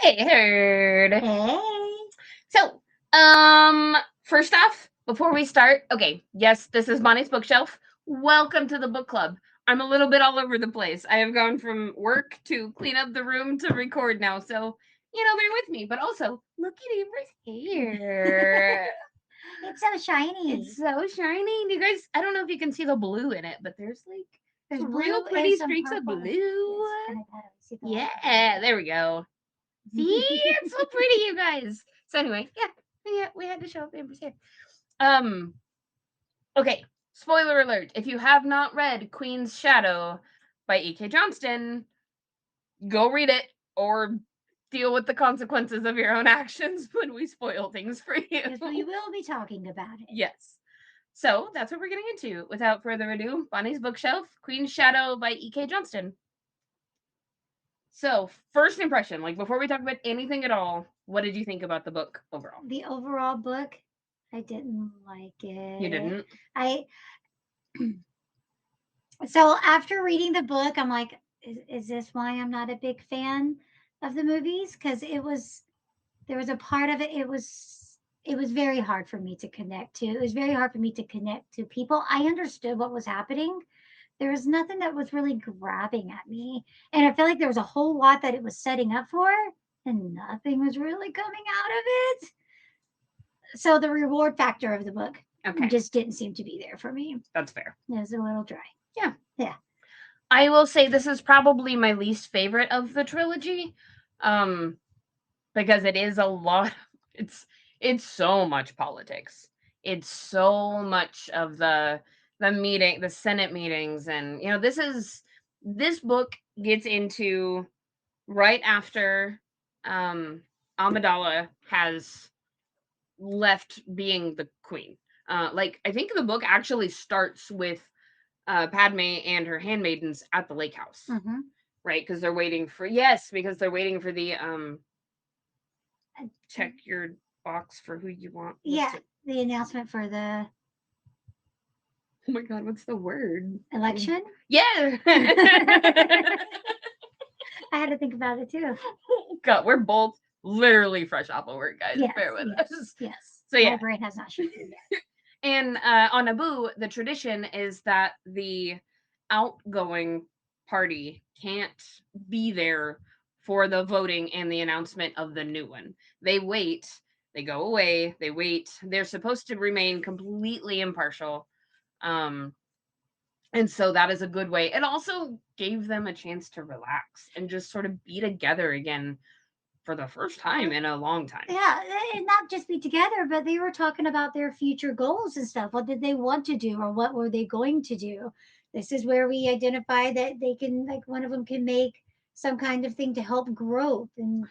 Hey, Heard. Hey. So, first off, before we start, okay, yes, this is Bonnie's bookshelf. Welcome to the book club. I'm a little bit all over the place. I have gone from work to clean up the room to record now, so bear with me. But also, look at Amber's hair. It's so shiny. It's so shiny. You guys, I don't know if you can see the blue in it, but there's There's real blue pretty and some streaks of purple. blue. See the light? Yeah, there we go. See, it's so pretty, you guys. So anyway, yeah, we had to show up Amber's hair. Um, okay. Spoiler alert: if you have not read Queen's Shadow by E.K. Johnston, go read it or deal with the consequences of your own actions when we spoil things for you. Because we will be talking about it. Yes. So that's what we're getting into. Without further ado, Bonnie's bookshelf, Queen's Shadow by E.K. Johnston. So, first impression, before we talk about anything at all, what did you think about the book overall? The overall book, I didn't like it. You didn't? I So after reading the book, I'm like, is this why I'm not a big fan of the movies? Because there was a part of it, it was very hard for me to connect to. It was very hard for me to connect to people. I understood what was happening. There was nothing that was really grabbing at me. And I feel like there was a whole lot that it was setting up for, and nothing was really coming out of it. So the reward factor of the book just didn't seem to be there for me. That's fair. It was a little dry. Yeah. I will say this is probably my least favorite of the trilogy. Because it is a lot. It's so much politics. It's so much of the Senate meetings, and this book gets into right after Amidala has left being the queen. I think the book actually starts with Padme and her handmaidens at the lake house, right? Because they're waiting for the check your box for who you want. The announcement for the Oh my god, what's the word? election. Yeah. I had to think about it too. God, we're both literally fresh off of work, guys. Bear with us. Yes. So yeah, my brain has not shifted yet. And on Naboo, the tradition is that the outgoing party can't be there for the voting and the announcement of the new one. They wait, they go away, they wait. They're supposed to remain completely impartial. And so that is a good way. It also gave them a chance to relax and just sort of be together again for the first time in a long time. Yeah, and not just be together, but they were talking about their future goals and stuff. What did they want to do, or what were they going to do? This is where we identify that they can, like, one of them can make some kind of thing to help growth and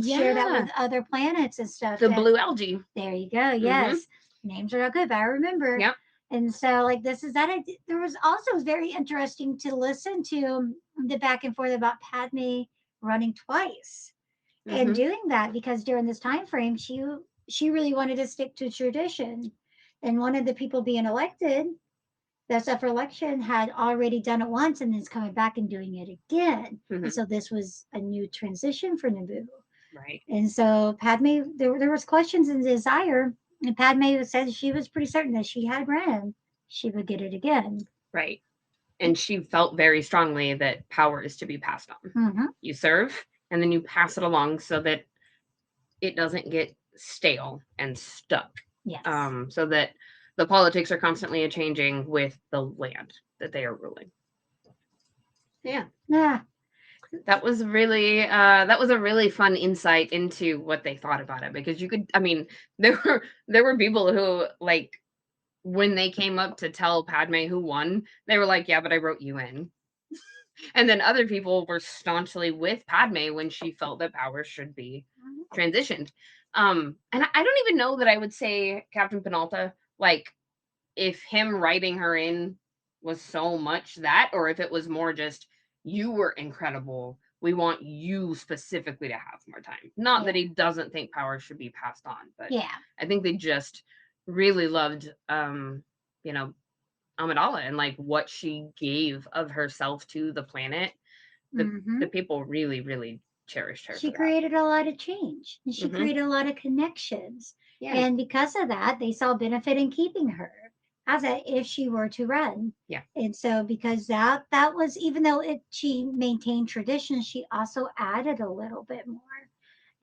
share that with other planets and stuff. The blue algae. There you go. Yes, names are not good, but I remember. Yep. And so, like, this is that. There was also very interesting to listen to the back and forth about Padme running twice and doing that, because during this time frame she really wanted to stick to tradition, and one of the people being elected, that's up for election, had already done it once and is coming back and doing it again. And so this was a new transition for Naboo. Right. And so Padme, there was questions and desire, and Padme said she was pretty certain that she had ran, she would get it again. Right. And she felt very strongly that power is to be passed on. You serve, and then you pass it along so that it doesn't get stale and stuck. Yes. So that the politics are constantly changing with the land that they are ruling. Yeah. That was a really fun insight into what they thought about it, because there were people who, like, when they came up to tell Padme who won, they were like, yeah, but I wrote you in. And then other people were staunchly with Padme when she felt that power should be transitioned. And I don't even know that I would say Captain Penalta, like, if him writing her in was so much that, or if it was more just, you were incredible, we want you specifically to have more time. Not that he doesn't think power should be passed on, but I think they just really loved Amidala and, like, what she gave of herself to the planet. The people really, really cherished her She for that. created a lot of change and she Hmm. created a lot of connections. Yeah. And because of that, they saw benefit in keeping her as a if she were to run. Yeah. And so because that was even though it she maintained tradition, she also added a little bit more.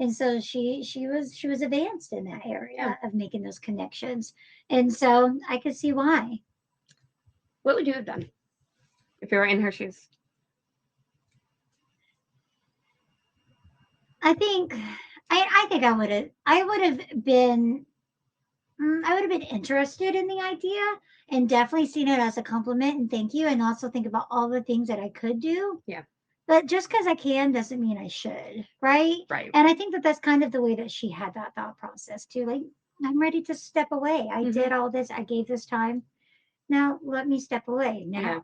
And so she was advanced in that Yeah. area of making those connections. And so I could see why. What would you have done if you were in her shoes? I think I think I would have been interested in the idea and definitely seen it as a compliment and thank you, and also think about all the things that I could do. Yeah. But just because I can doesn't mean I should, right? Right. And I think that that's kind of the way that she had that thought process too. Like, I'm ready to step away. I did all this. I gave this time. Now let me step away. Now, Yeah.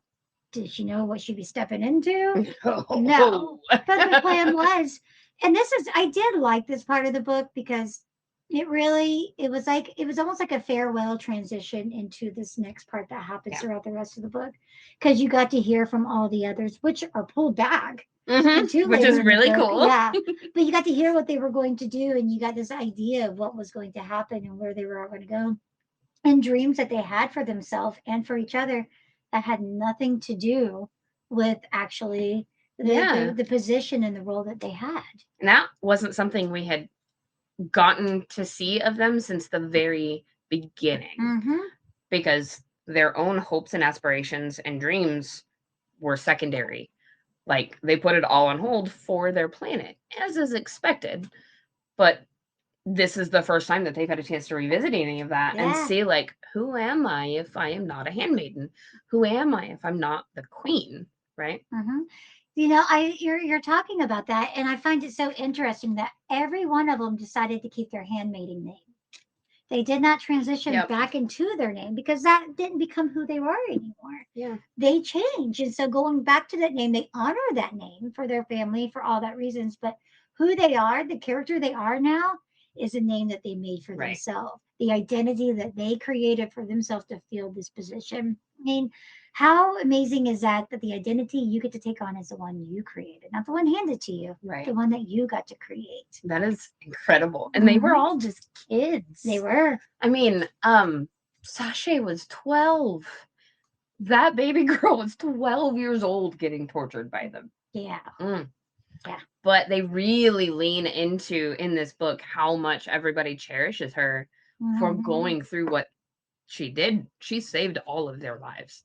did she know what she'd be stepping into? Oh. No, but the plan was, and I did like this part of the book because it was almost like a farewell transition into this next part that happens Yeah. throughout the rest of the book because you got to hear from all the others, which are pulled back into Which later is in the really book. cool. Yeah, but you got to hear what they were going to do, and you got this idea of what was going to happen and where they were all going to go, and dreams that they had for themselves and for each other that had nothing to do with actually Yeah. the position and the role that they had. And that wasn't something we had gotten to see of them since the very beginning, Mm-hmm. because their own hopes and aspirations and dreams were secondary. Like, they put it all on hold for their planet, as is expected. But this is the first time that they've had a chance to revisit any of that and Yeah. see, like, who am I if I am not a handmaiden? Who am I if I'm not the queen? Right? Mm-hmm. You're talking about that, and I find it so interesting that every one of them decided to keep their handmaiden name. They did not transition Yep. back into their name because that didn't become who they were anymore. Yeah. They changed. And so going back to that name, they honor that name for their family for all that reasons. But who they are, the character they are now, is a name that they made for Right. themselves. The identity that they created for themselves to fill this position. I mean, how amazing is that the identity you get to take on is the one you created, not the one handed to you, Right. the one that you got to create. That is incredible. And they were all just kids. They were. I mean, Sasha was 12. That baby girl was 12 years old getting tortured by them. Yeah. Yeah. But they really lean into, in this book, how much everybody cherishes her for going through what she did. She saved all of their lives.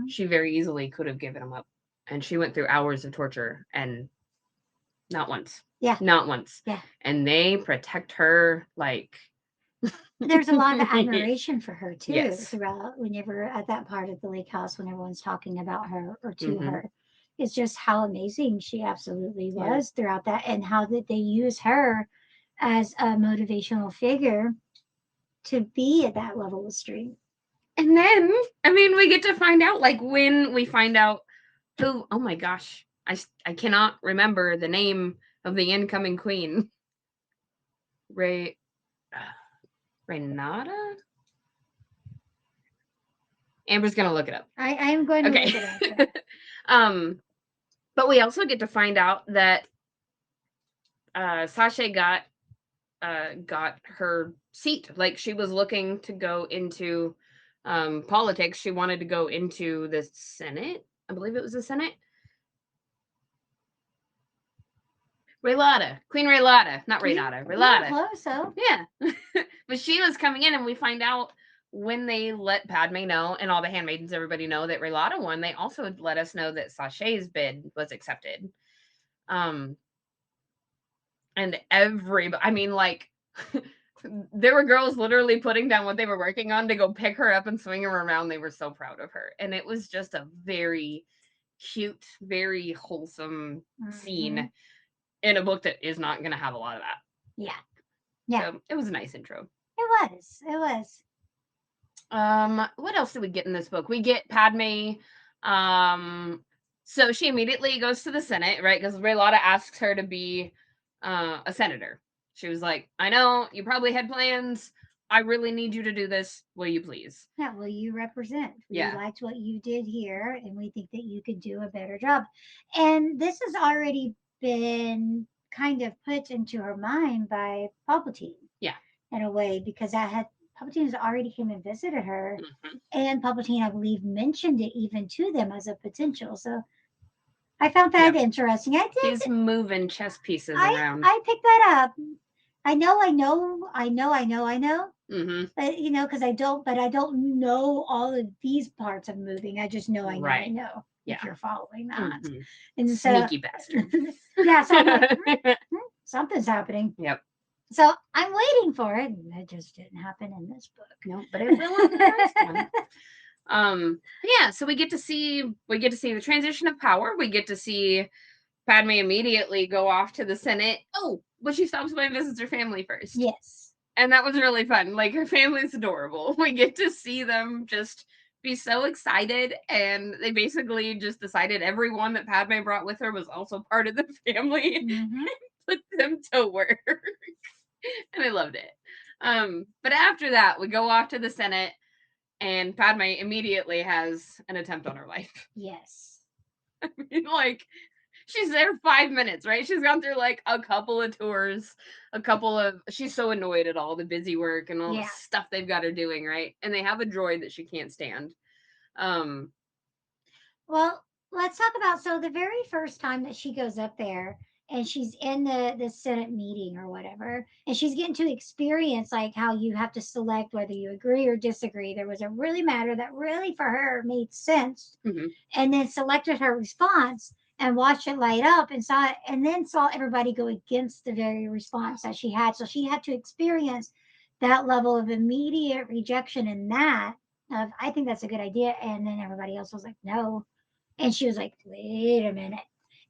She very easily could have given them up. And she went through hours of torture, and not once. Yeah. Not once. Yeah. And they protect her like... There's a lot of admiration for her too Yes. throughout whenever at that part of the lake house when everyone's talking about her or to Mhm. her. It's just how amazing she absolutely Yeah. was throughout that, and how that they use her as a motivational figure to be at that level of strength. And then, I mean, we get to find out, like, when we find out who... oh my gosh, I cannot remember the name of the incoming queen. Renata? Amber's gonna look it up. I am going to look Okay. it up. But we also get to find out that Sasha got her seat. Like, she was looking to go into politics. She wanted to go into the Senate. I believe it was the Senate. Relata. Queen Relata. Not Renata. Relata. Close, so. Yeah. But she was coming in, and we find out when they let Padme know and all the handmaidens, everybody know that Relata won. They also let us know that Sasha's bid was accepted. And everybody, I mean, like, there were girls literally putting down what they were working on to go pick her up and swing her around. They were so proud of her. And it was just a very cute, very wholesome scene in a book that is not going to have a lot of that. Yeah. Yeah. So it was a nice intro. It was. What else did we get in this book? We get Padme. So she immediately goes to the Senate, right? Because Raylada asks her to be a senator. She was like, I know you probably had plans. I really need you to do this. Will you please? Yeah, will you represent? Yeah. We liked what you did here, and we think that you could do a better job. And this has already been kind of put into her mind by Palpatine. Yeah. In a way, because Palpatine has already came and visited her, Mm-hmm. and Palpatine, I believe, mentioned it even to them as a potential. So I found that interesting. I did. He's moving chess pieces around. I picked that up. I know. Mm-hmm. But because I don't know all of these parts of moving. I just know I know. Yeah. If you're following that. Mm-hmm. And Sneaky bastard. Yeah, so I'm like, something's happening. Yep. So I'm waiting for it, and it just didn't happen in this book. No, but it will in the next one. Yeah, so we get to see the transition of power. We get to see Padme immediately go off to the Senate. Oh, but she stops by and visits her family first. Yes. And that was really fun. Like, her family's adorable. We get to see them just be so excited, and they basically just decided everyone that Padme brought with her was also part of the family. Mm-hmm. Put them to work. And I loved it. But after that, we go off to the Senate, and Padme immediately has an attempt on her life. Yes. I mean, like, she's there 5 minutes, right? She's gone through like a couple of tours, she's so annoyed at all the busy work and all the stuff they've got her doing, right? And they have a droid that she can't stand. Well, let's talk about, so the very first time that she goes up there and she's in the Senate meeting or whatever, and she's getting to experience like how you have to select whether you agree or disagree. There was a really matter that really for her made sense, and then selected her response and watched it light up and saw it, and then saw everybody go against the very response that she had. So she had to experience that level of immediate rejection in that of, I think that's a good idea, and then everybody else was like, no. And she was like, wait a minute.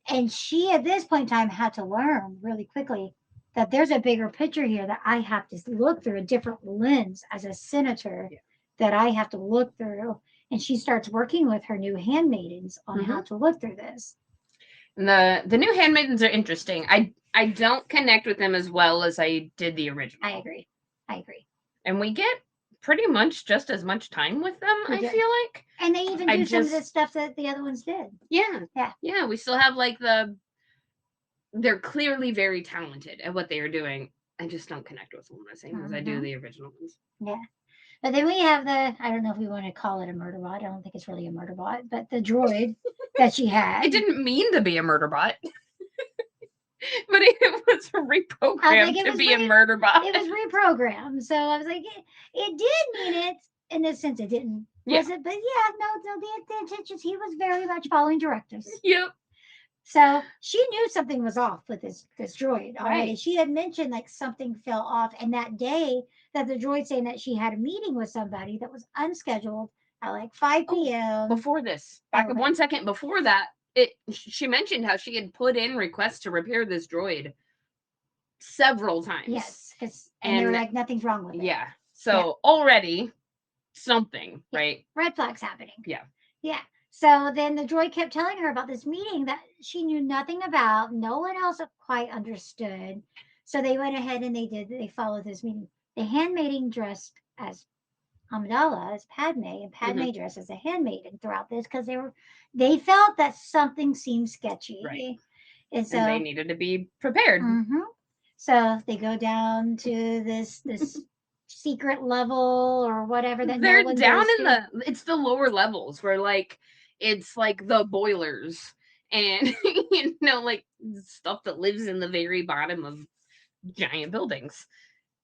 And she, at this point in time, had to learn really quickly that there's a bigger picture here that I have to look through, a different lens as a senator that I have to look through. And she starts working with her new handmaidens on how to look through this. And the new handmaidens are interesting. I don't connect with them as well as I did the original. I agree. And we get pretty much just as much time with them, I feel like. And they even do some of the stuff that the other ones did. Yeah, we still have like they're clearly very talented at what they are doing. I just don't connect with them the same as I do the original ones. Yeah. But then we have I don't know if we want to call it a murder bot. I don't think it's really a murder bot, but the droid that she had. It didn't mean to be a murder bot. But it was reprogrammed to be a murder bot. It was reprogrammed. So I was like, it did mean it in the sense it didn't. Was it? But the intentions, he was very much following directives. Yep. So she knew something was off with this droid already. She had mentioned like something fell off, and that day that the droid saying that she had a meeting with somebody that was unscheduled at like 5 p.m. Before this, back 1 second before that, she mentioned how she had put in requests to repair this droid several times. Yes, and they were like, nothing's wrong with it. Yeah. So already something, right? Red flags happening. Yeah. Yeah. So then the droid kept telling her about this meeting that she knew nothing about. No one else quite understood. So they went ahead and they followed this meeting. The handmaiden dressed as Amidala, as Padme, and Padme dressed as a handmaiden throughout this because they felt that something seemed sketchy. Right. And so they needed to be prepared. So they go down to this secret level or whatever that they're down in it's the lower levels where like it's like the boilers and like stuff that lives in the very bottom of giant buildings.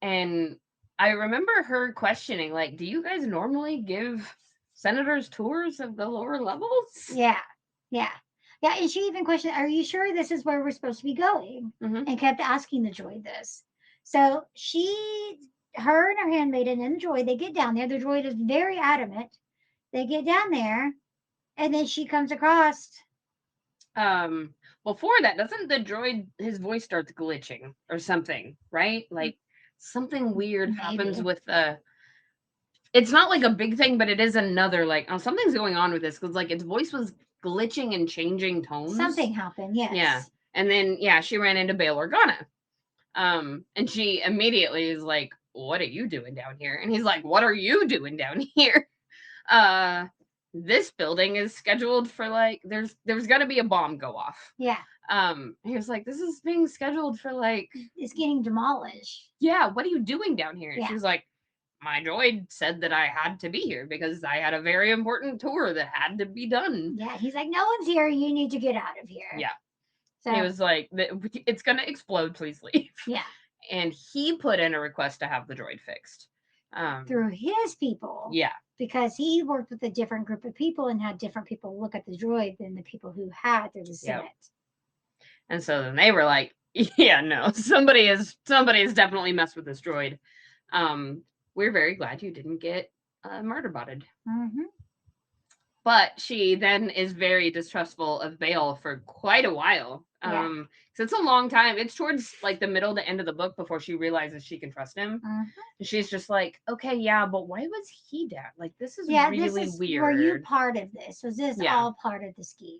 And I remember her questioning, like, do you guys normally give senators tours of the lower levels? Yeah. And she even questioned, are you sure this is where we're supposed to be going? And kept asking the droid this. So her and her handmaiden and the droid, they get down there. The droid is very adamant. They get down there, and then she comes across. Before that, doesn't the droid, his voice starts glitching or something, right? Like something weird happens with it's not like a big thing, but it is another like, oh, something's going on with this because like its voice was glitching and changing tones. Something happened, yes. Yeah. And then she ran into Bail Organa. And she immediately is like, what are you doing down here? And he's like, what are you doing down here? this building is scheduled for like there's gonna be a bomb go off. Yeah. He was like, this is being scheduled for like, It's getting demolished. yeah, what are you doing down here? Yeah. She was like, my droid said that I had to be here because I had a very important tour that had to be done. Yeah. He's like, no one's here. You need to get out of here. Yeah. So He was like, it's gonna explode, please leave. yeah. And he put in a request to have the droid fixed. Through his people. Yeah. Because he worked with a different group of people and had different people look at the droid than the people who had through the Senate. Yep. And so then they were like, yeah, no, somebody has definitely messed with this droid. We're very glad you didn't get murder botted. Mm-hmm. But she then is very distrustful of Bale for quite a while. Yeah. So it's a long time. It's towards like the middle to end of the book before she realizes she can trust him. Mm-hmm. And she's just like, okay, yeah, but why was he dead? Like, this is really this is, weird. Were you part of this? Was this Yeah. all part of the scheme?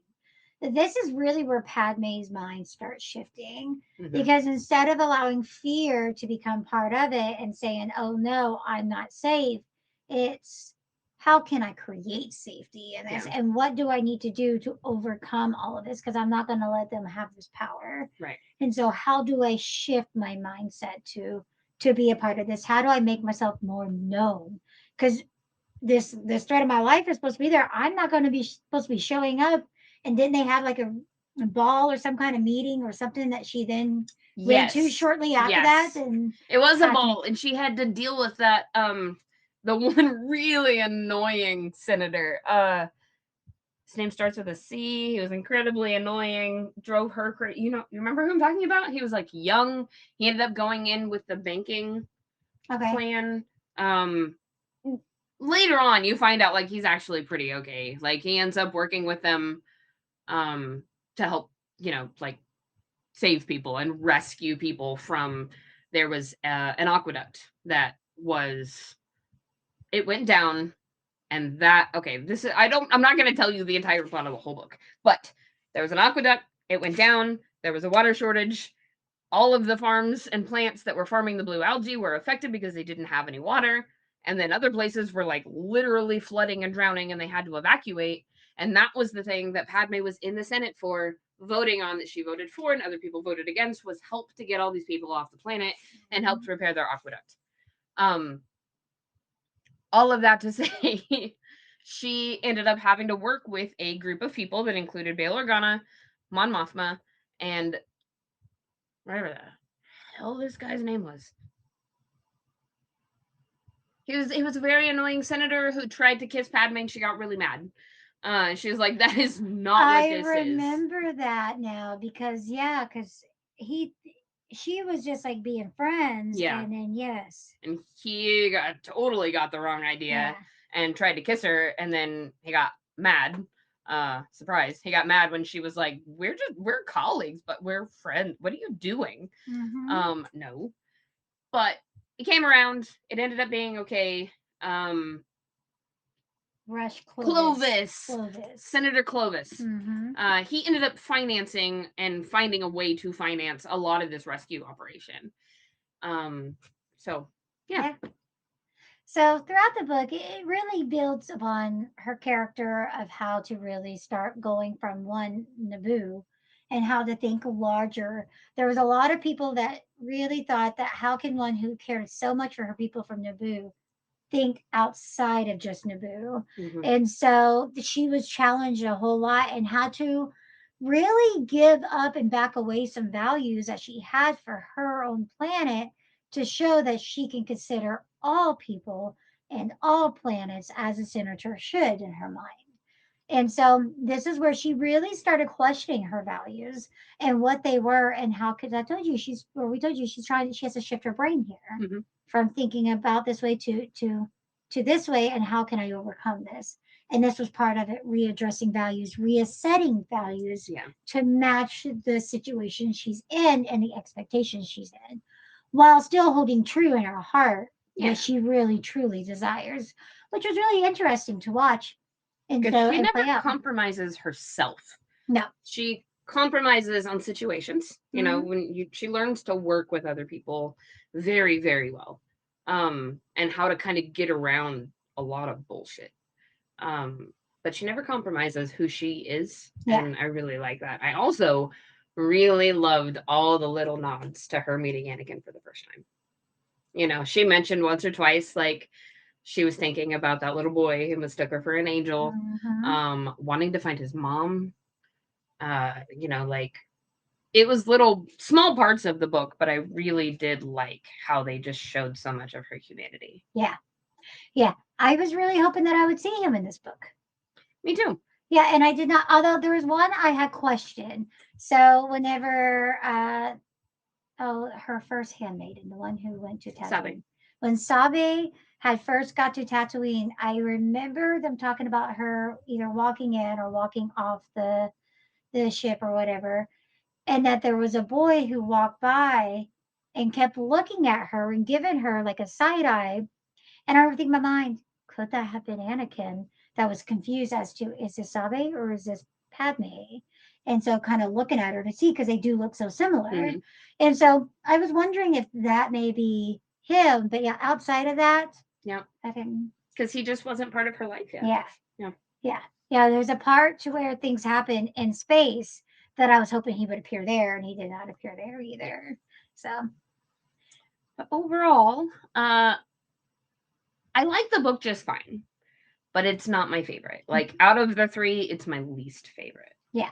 This is really where Padme's mind starts shifting, because instead of allowing fear to become part of it and saying, oh no, I'm not safe, it's how can I create safety in this? Yeah. And what do I need to do to overcome all of this? Because I'm not going to let them have this power. Right. And so how do I shift my mindset to be a part of this? How do I make myself more known? Because this thread of my life is supposed to be there. I'm not going to be supposed to be showing up. And didn't they have like a ball or some kind of meeting or something that she then went to shortly after that? And it was a ball, and she had to deal with that. The one really annoying senator. His name starts with a C. He was incredibly annoying. Drove her crazy. You remember who I'm talking about? He was like young. He ended up going in with the banking plan. Later on, you find out like he's actually pretty okay. Like he ends up working with them, to help, like save people and rescue people from. There was an aqueduct that it went down. And that, okay, I'm not going to tell you the entire plot of the whole book, but there was an aqueduct, it went down, there was a water shortage, all of the farms and plants that were farming the blue algae were affected because they didn't have any water, and then other places were like literally flooding and drowning and they had to evacuate, and that was the thing that Padme was in the Senate for, voting on, that she voted for and other people voted against, was help to get all these people off the planet and help to repair their aqueduct. All of that to say, she ended up having to work with a group of people that included Bail Organa, Mon Mothma, and whatever the hell this guy's name was. He was a very annoying senator who tried to kiss Padme and she got really mad. She was like, that is not what this is. I remember that now because she was just like being friends. Yeah. And then and he totally got the wrong idea and tried to kiss her, and then he got mad. Surprise. He got mad when she was like, we're colleagues, but we're friends. What are you doing? No. But it came around. It ended up being okay. Clovis. Senator Clovis. He ended up financing and finding a way to finance a lot of this rescue operation. So, yeah. So throughout the book, it really builds upon her character of how to really start going from one Naboo and how to think larger. There was a lot of people that really thought that how can one who cared so much for her people from Naboo think outside of just Naboo? And so she was challenged a whole lot and had to really give up and back away some values that she had for her own planet to show that she can consider all people and all planets as a senator should in her mind. And so this is where she really started questioning her values and what they were and how, because I told you we told you she has to shift her brain here from thinking about this way to this way, and how can I overcome this? And this was part of it, readdressing values, reassetting values to match the situation she's in and the expectations she's in, while still holding true in her heart what she really truly desires, which was really interesting to watch. And so she never compromises herself. No. She compromises on situations. When she learns to work with other people very, very well. And how to kind of get around a lot of bullshit. but she never compromises who she is. Yeah. And I really like that. I also really loved all the little nods to her meeting Anakin for the first time. You know, she mentioned once or twice, like, she was thinking about that little boy who mistook her for an angel, wanting to find his mom. You know, like, it was little small parts of the book, but I really did like how they just showed so much of her humanity. Yeah. Yeah. I was really hoping that I would see him in this book. Me too. Yeah, and I did not, although there was one I had questioned. So whenever her first handmaiden, the one who went to Tatooine. Sabe. When Sabe had first got to Tatooine, I remember them talking about her either walking in or walking off the ship or whatever, and that there was a boy who walked by and kept looking at her and giving her like a side eye. And I would think in my mind, could that have been Anakin that was confused as to is this Sabe or is this Padme? And so kind of looking at her to see because they do look so similar. Mhm. And so I was wondering if that may be him. But yeah, outside of that, Yeah. I didn't. Because he just wasn't part of her life yet. Yeah. Yeah. Yeah. Yeah. There's a part to where things happen in space that I was hoping he would appear there, and he did not appear there either. So, but overall, I like the book just fine, but it's not my favorite. Like, out of the three, it's my least favorite. Yeah.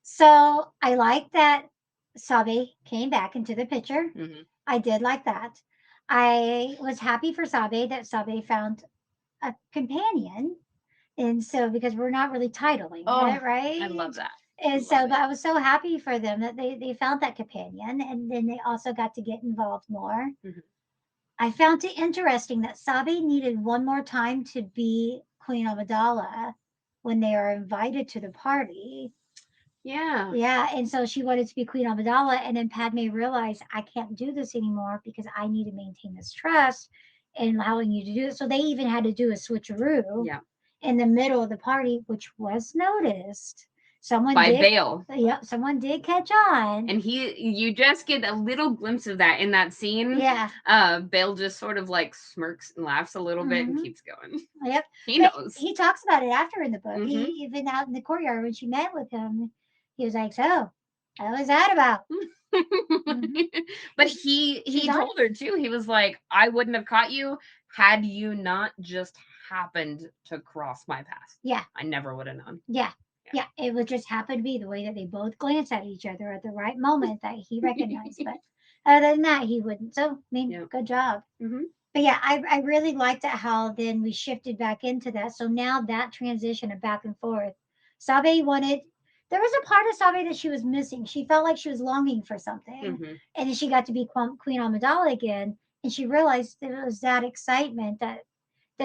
So I like that Sabe came back into the picture. Mm-hmm. I did like that. I was happy for Sabe that Sabe found a companion. And so, because we're not really titling it, right? I love that. And so, but I was so happy for them that they found that companion, and then they also got to get involved more. Mhm. I found it interesting that Sabe needed one more time to be Queen Amidala when they are invited to the party. Yeah. Yeah, and so she wanted to be Queen Amidala, and then Padme realized I can't do this anymore because I need to maintain this trust and allowing you to do it. So they even had to do a switcheroo Yeah. in the middle of the party, which was noticed. Someone By did, Bale. Yep, someone did catch on. And you just get a little glimpse of that in that scene. Yeah. Bale just sort of like smirks and laughs a little bit and keeps going. Yep. He knows. He talks about it after in the book. He even out in the courtyard when she met with him, he was like, "So, what was that about?" But he told her too. He was like, "I wouldn't have caught you had you not just happened to cross my path. Yeah. I never would have known." Yeah. Yeah, it would just happen to be the way that they both glanced at each other at the right moment that he recognized. But other than that, he wouldn't. So, I mean, good job. But yeah, I really liked it how then we shifted back into that. So now that transition of back and forth, Sabe wanted. There was a part of Sabe that she was missing. She felt like she was longing for something, and then she got to be Queen Amidala again, and she realized it was that excitement that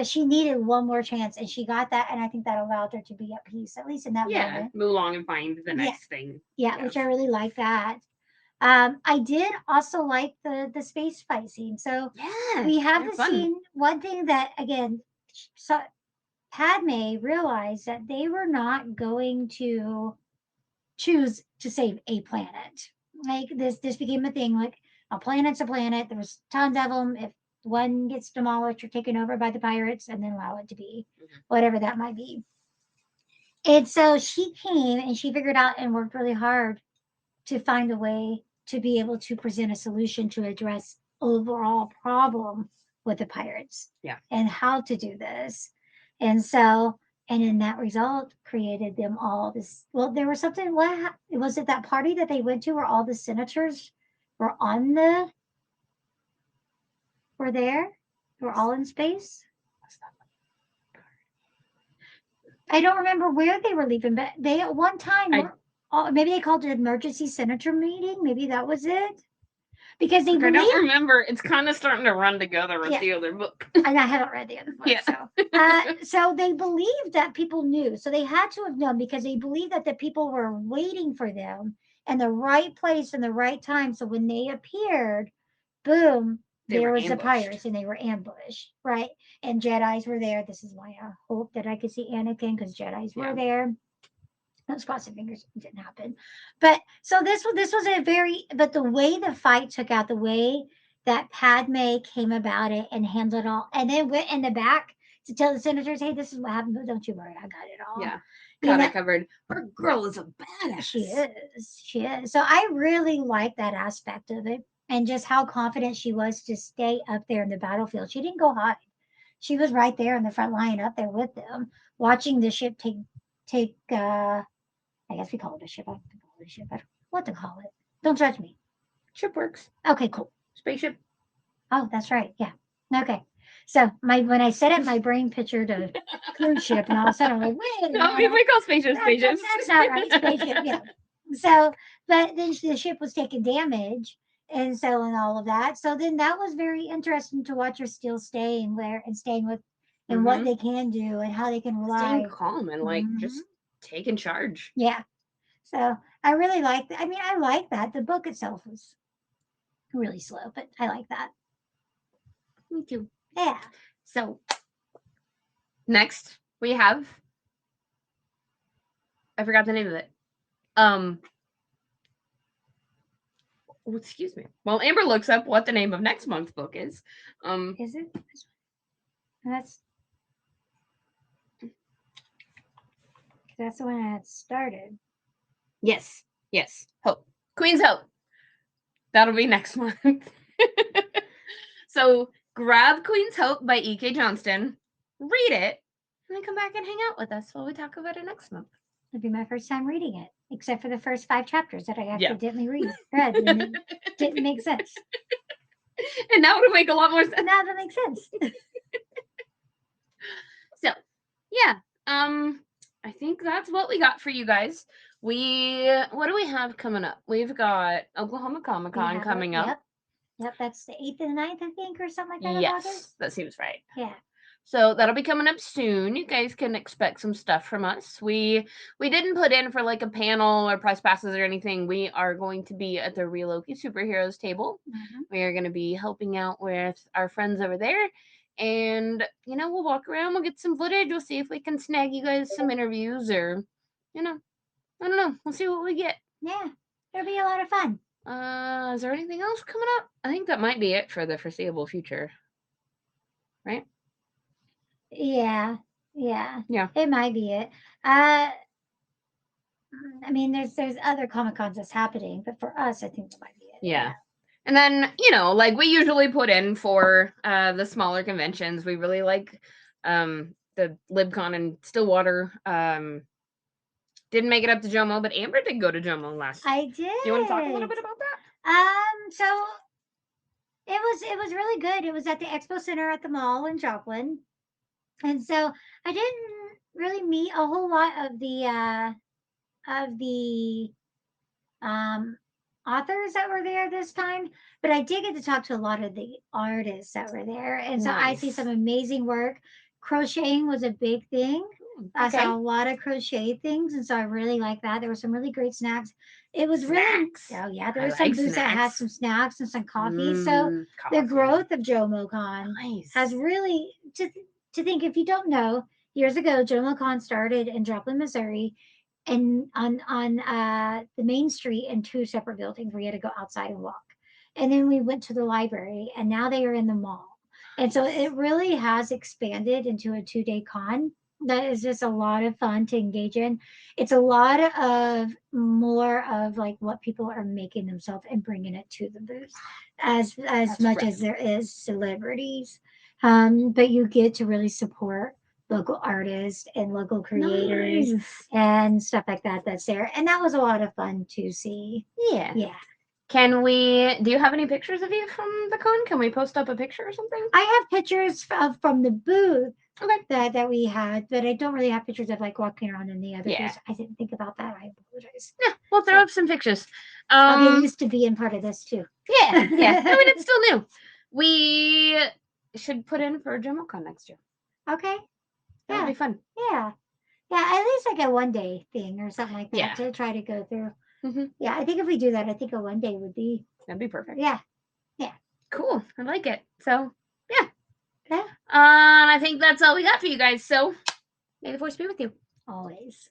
she needed one more chance, and she got that, and I think that allowed her to be at peace, at least in that moment. Move along and find the next thing. Yeah, which I really like that. I did also like the space fight scene. So we have the scene. One thing that again, so Padme realized that they were not going to choose to save a planet. Like this became a thing. Like a planet's a planet. There's tons of them. If one gets demolished or taken over by the pirates, and then allow it to be whatever that might be. And so she came and she figured out and worked really hard to find a way to be able to present a solution to address overall problem with the pirates. Yeah. And how to do this. And so, and in that result created them all this. Well, there was something, what was it, that party that they went to where all the senators were were there? Were all in space? I don't remember where they were leaving, but they at one time maybe they called it an emergency senator meeting. Maybe that was it. Because they believe, I don't remember. It's kind of starting to run together with the other book. And I haven't read the other book. Yeah. So they believed that people knew. So they had to have known because they believed that the people were waiting for them in the right place and the right time. So when they appeared, boom, there was the pirates and they were ambushed, right? And Jedis were there. This is why I hope that I could see Anakin because Jedis were there. Let's cross the fingers it didn't happen. But so this was a very, but the way the fight took out, the way that Padme came about it and handled it all, and then went in the back to tell the senators, hey, this is what happened, but don't you worry, I got it all. Yeah. You Got know, it covered. Our girl is a badass. she is. She is. So I really like that aspect of it and just how confident she was to stay up there in the battlefield. She didn't go hide. She was right there in the front line up there with them, watching the ship take I guess we call it a ship. I don't think call it a ship. I don't know what to call it. Don't judge me. Ship works. Okay, cool. Spaceship. Oh, that's right. Yeah. Okay. So when I said it, my brain pictured a cruise ship, and all of a sudden I'm like, wait a No, minute. we call spaceships spaceships. That's not right. Spaceship, yeah. So, but then the ship was taking damage, and so and all of that. So then that was very interesting to watch her still staying there and staying with, and what they can do and how they can Staying rely. calm and like just taking charge. Yeah. So I really like that. I mean, I like that. The book itself was really slow, but I like that. Me too. Yeah. So next we have, I forgot the name of it. Oh, excuse me. Well, Amber looks up what the name of next month's book is. Is it? That's the one I had started. Yes. Hope. Queen's Hope. That'll be next month. So grab Queen's Hope by E.K. Johnston, read it, and then come back and hang out with us while we talk about it next month. It'll be my first time reading it, except for the first 5 chapters that I Yeah. accidentally read, and it didn't make sense. And now it'll make a lot more sense. Now that makes sense. So, yeah. I think that's what we got for you guys. What do we have coming up? We've got Oklahoma Comic Con coming up. Yep, that's the 8th and 9th, I think, or something like that. Yes, that seems right. Yeah. So that'll be coming up soon. You guys can expect some stuff from us. We didn't put in for like a panel or prize passes or anything. We are going to be at the Real Okie Superheroes table. We are going to be helping out with our friends over there. And, we'll walk around, we'll get some footage, we'll see if we can snag you guys some interviews or, I don't know. We'll see what we get. Yeah, it'll be a lot of fun. Is there anything else coming up? I think that might be it for the foreseeable future. Right? Yeah. Yeah. It might be it. I mean, there's other Comic Cons that's happening, but for us, I think that might be it. Yeah. And then, like we usually put in for the smaller conventions, we really like the LibCon in Stillwater. Didn't make it up to Jomo, but Amber did go to Jomo last. I did. Do you want to talk a little bit about that? So it was really good. It was at the Expo Center at the mall in Joplin. And so I didn't really meet a whole lot of the authors that were there this time, but I did get to talk to a lot of the artists that were there. And so I see some amazing work. Crocheting was a big thing. I saw a lot of crochet things, and so I really like that. There were some really great snacks. It was Snacks. really, oh yeah, there were some booths that had some snacks and some coffee. So the growth of JomoCon has really to think. If you don't know, years ago JomoCon started in Joplin, Missouri, and on the main street in 2 separate buildings where you had to go outside and walk. And then we went to the library, and now they are in the mall. And so it really has expanded into a 2-day con that is just a lot of fun to engage in. It's a lot of more of like what people are making themselves and bringing it to the booth, as much as there is celebrities. But you get to really support local artists and local creators and stuff like that that's there. And that was a lot of fun to see. Yeah. Yeah. Do you have any pictures of you from the con? Can we post up a picture or something? I have pictures from the booth. Okay. That we had, but I don't really have pictures of like walking around in the other booth. I didn't think about that. I apologize. Yeah, we'll throw up some pictures. I'll get used to being part of this too. Yeah. I mean, it's still new. We should put in for JomoCon next year. Okay. That'll be fun. Yeah. At least like a 1-day thing or something like that to try to go through. Yeah, I think if we do that, I think a 1-day would be. That'd be perfect. Yeah. Cool. I like it. So, yeah. Yeah. I think that's all we got for you guys. So, may the force be with you. Always.